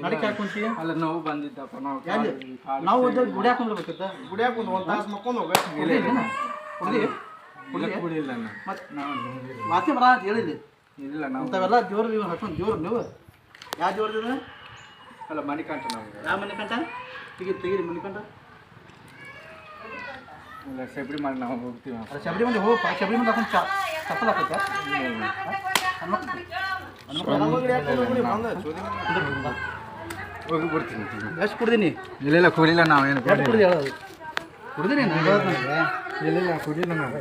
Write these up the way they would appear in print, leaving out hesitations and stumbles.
ನಡಿಕೆ ಹಾಕೊಂತಿ ಅಲ್ಲ ನೋವು ಬಂದಿದ್ದಪ್ಪ ನಾವು ಗುಡಿ ಹಾಕೊಂಡ್ಬೇಕಿತ್ತ ಗುಡಿ ಹಾಕೊಂಡು ಒಂದು ತಾಸು ಮಕ್ಕೊಂಡು ಹೋಗ ಕುಡಿಲ್ಲ ಮತ್ತೆ ಮಾತೆ ಬರ ಅಂತ ಹೇಳಿಲ್ಲ ಇಲ್ಲ ನಾವು ಇಂಥವೆಲ್ಲ ದೇವ್ರು ನೀವು ಹಾಕೊಂಡು ದೇವ್ರು ನೀವು ಯಾವ ದೇವ್ರದಿದೆ ಅಲ್ಲ ಮಣಿಕಂಠ ನಾವು ಯಾವ ಮನೆಕಂಠ ತೆಗೀರಿ ಮನೆಕಂಠ ಇಲ್ಲ ಶಬರಿಮಲೆ ನಾವು ಹೋಗ್ತೀವಿ ಅದು ಶಬರಿಮಲೆ ಹೋಗಪ್ಪ ಶಬರಿಮಲೆ ಹಾಕೊಂಡು ಚಪ್ಪಲ್ ಹಾಕತ್ತ ಹೋಗಿ ಬಿಡ್ತೀನಿ ಎಷ್ಟು ಕುಡ್ದೀನಿ ಇಲ್ಲ ಕುಡಿಲ್ಲ ನಾವೇನು ಎಷ್ಟು ಕುಡ್ದು ಹೇಳೋದು ಕುಡ್ದೀನಿ ಇಲ್ಲ ಕುಡಿಲ್ಲ ನಾವು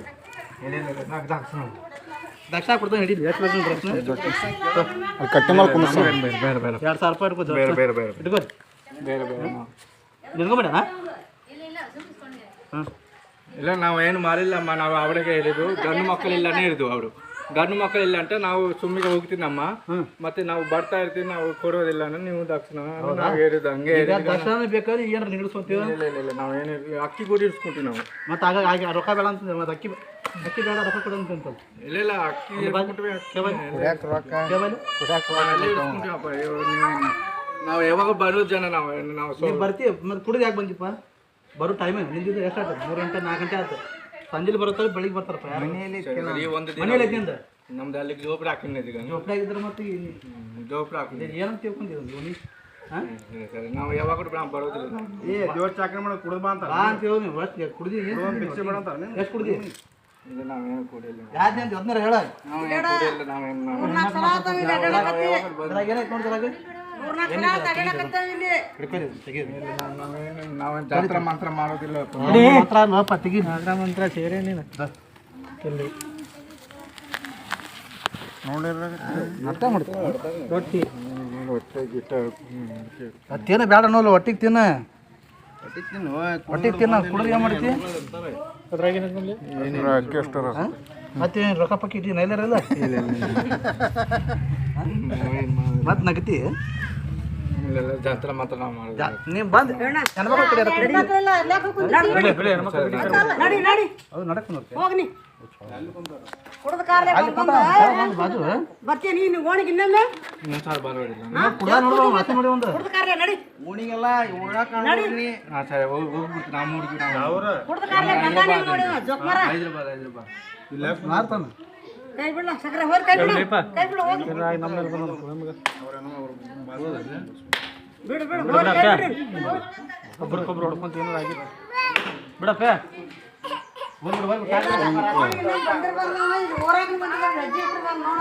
ದಕ್ಷಿಣ ಕೊಡ್ತಾನೆ ಹಿಡೀಲಿ ಎಷ್ಟು ಬೇಕು ಪ್ರಶ್ನೆ ಕಟ್ಟಿ ಮಾಡಿ ಕುಣಿಸ್ ಬೇರೆ ಬೇರೆ 2,000 ರೂಪಾಯಿ ಇಟ್ಕೋ ಬೇರೆ ಬೇರೆ ಬೇರೆ ಇಟ್ಕೋರಿ ಬೇರೆ ಬೇರೆ ನಿನ್ಕೊಬೇಡ ಹಾಂ ಇಲ್ಲ ನಾವು ಏನು ಮಾರಿಲ್ಲಮ್ಮ ನಾವು ಅವಳಿಗೆ ಹೇಳಿದ್ದು ಗಂಡು ಮಕ್ಕಳಿಲ್ಲನೇ ಇರೋದು ಅವರು ಗಂಡು ಮಕ್ಕಳಿಲ್ಲ ಅಂತ ನಾವು ಸುಮ್ಮಿಗೆ ಹೋಗ್ತೀನಮ್ಮ ಮತ್ತೆ ನಾವು ಬರ್ತಾ ಇರ್ತೀವಿ ನಾವು ಕೊಡೋದಿಲ್ಲ ಅಂದ್ರೆ ನೀವು ದಕ್ಷಿಣ ನಾವು ಹೇಳಿದ್ದು ಹಂಗೆ ದಕ್ಷಿಣ ಬೇಕಾದ್ರೆ ಏನಾರು ನಿಲ್ಲಿಸ್ಕೊಂತೀವಿ ಇಲ್ಲ ಇಲ್ಲ ಇಲ್ಲ ನಾವು ಏನು ಅಕ್ಕಿ ಕೂಡ ಇಡ್ಸ್ಕೊಂತೀವಿ ನಾವು ಮತ್ತೆ ಆಗ ರೊಕ್ಕ ಬೇಡ ಅಂತ ಮತ್ತೆ ಅಕ್ಕಿ ಬೇಡ ರೊಕ್ಕ ಕೊಡ ಅಂತ ಇಲ್ಲ ಇಲ್ಲ ಅಕ್ಕಿ ನಾವು ಯಾವಾಗ ಬರೋದು ಜನ ನಾವು ಬರ್ತೀವಿ ಮತ್ತೆ ಕುಡಿದು ಯಾಕೆ ಬಂದಿಪ್ಪ ಬರೋ ಟೈಮ್ ನಿಂದಿದ್ದು ಎಷ್ಟು ಆಗ್ತದೆ 3 ಗಂಟೆ 4 ಗಂಟೆ ಆಯ್ತು ಸಂಜೆಲಿ ಬರುತ್ತಾರೆ ಬೆಳಿಗ್ಗೆ ಬರ್ತಾರಪ್ಪ ಮನೇಲಿ ಐತಿಂದ ನಮ್ದು ಅಲ್ಲಿ ಜೋಪ್ರ ಹಾಕಿದ್ದು ಈಗ ಜೋಪ್ಡಿ ಆಗಿದ್ರೆ ಮತ್ತೆ ಜೋಪ್ರ ಹಾಕಿದ್ದು ಏನಂತ ತಿಳ್ಕೊಂಡಿದ್ದೀವಿ ನೀವು ಸರಿ ನಾವು ಯಾವಾಗ ಬರೋದಿಲ್ಲ ದೇವ್ರ ಚಾಕರಿ ಮಾಡೋದು ಕುಡ್ದು ಬಾ ಅಂತ ಅಂತ ಹೇಳಿ ನೀವು ಎಷ್ಟು ಕುಡ್ದಿ ಭಿಕ್ಷೆ ಬೇಡ ಅಂತ ಎಷ್ಟು ಕುಡ್ದಿ ಇದು ನಾವೇನು ಕುಡಿಲ್ಲ ಯಾವ್ದು ಅಂತ ಅದನ್ನ ಹೇಳ ನಾವೇನು ಕುಡಿಲ್ಲ ನಾವೇನು ಏನಾಯ್ತು ನೋಡ್ತಾರೆ ನಾವೇನು ಜಾತ್ರೆ ಮಾತ್ರ ಮಾಡೋದಿಲ್ಲ ಮಾತ್ರ ಅಲ್ವಪ್ಪ ತೆಗಿ ಮಂತ್ರ ಸೇರೇ ನೀನು ಅರ್ಥ ಮಾಡ್ತೀವಿ ರೊಟ್ಟಿ ತಿನ್ನ ಬೇಡ ನೋಲ್ಲ ಒಟ್ಟಿಗೆ ತಿನ್ನ ಒಟ್ಟಿಗೆ ತಿನ್ನ ಕುಡಿದು ಏನು ಮಾಡ್ತಿ ಮತ್ತೆ ರೊಕ್ಕ ಪಕ್ಕ ಇಟ್ಟಿ ನೈಲರಲ್ಲ ಮತ್ತೆ ನಗತಿ ಜಾತ್ರೆ ಮಾತ್ರ ನಾವು ಮಾಡೋದು ನೀವು ಬಂದು ಹೆಣ್ಮಕ್ಳು ಕಡೆ ಅದು ನಡಕ್ ನೋಡ್ತೀವಿ ಬಾಜು ಬರ್ತೀನಿ ನೀನು ಓಣಿಗೆ ಇನ್ನೊಮ್ಮೆ ಇನ್ನೊಂದ್ಸಾರಿ ಬರೋದಿಲ್ಲ ಕುಡ ನೋಡುವ ಮಾತೆ ನೋಡಿ ಒಂದು ನಡಿ ಓಣಿಗೆಲ್ಲ ಉಳ್ಳಾಕ ಹಾಂ ಸರಿ ಹೋಗ್ಬಿಟ್ಟು ನಾವು ಹುಡುಗಿ ನಾವು ಹೈದ್ರಾಬಾದ್ ಇಲ್ಲ ಮಾಡ್ತಾನ ಕೈ ಬಿಡ ಸಕ್ಕರೆ ಹೋರ್ ಕೈ ಬಿಡ ಕೈ ಬಿಡ ಹೋಗಿ ಬಿಡು ಬಿಡು ಒಬ್ರಿಗೊಬ್ರು ಹೊಡ್ಕೊಂತ ಏನಾರು ಆಗಿದೆ ಬಿಡಪ್ಪ ಬಂದ್ರೆ ಬಂದ್ರೆ ಓರಾಗಿ ಬಂದ್ರೆ ಅಜ್ಜಿ ನೋಡ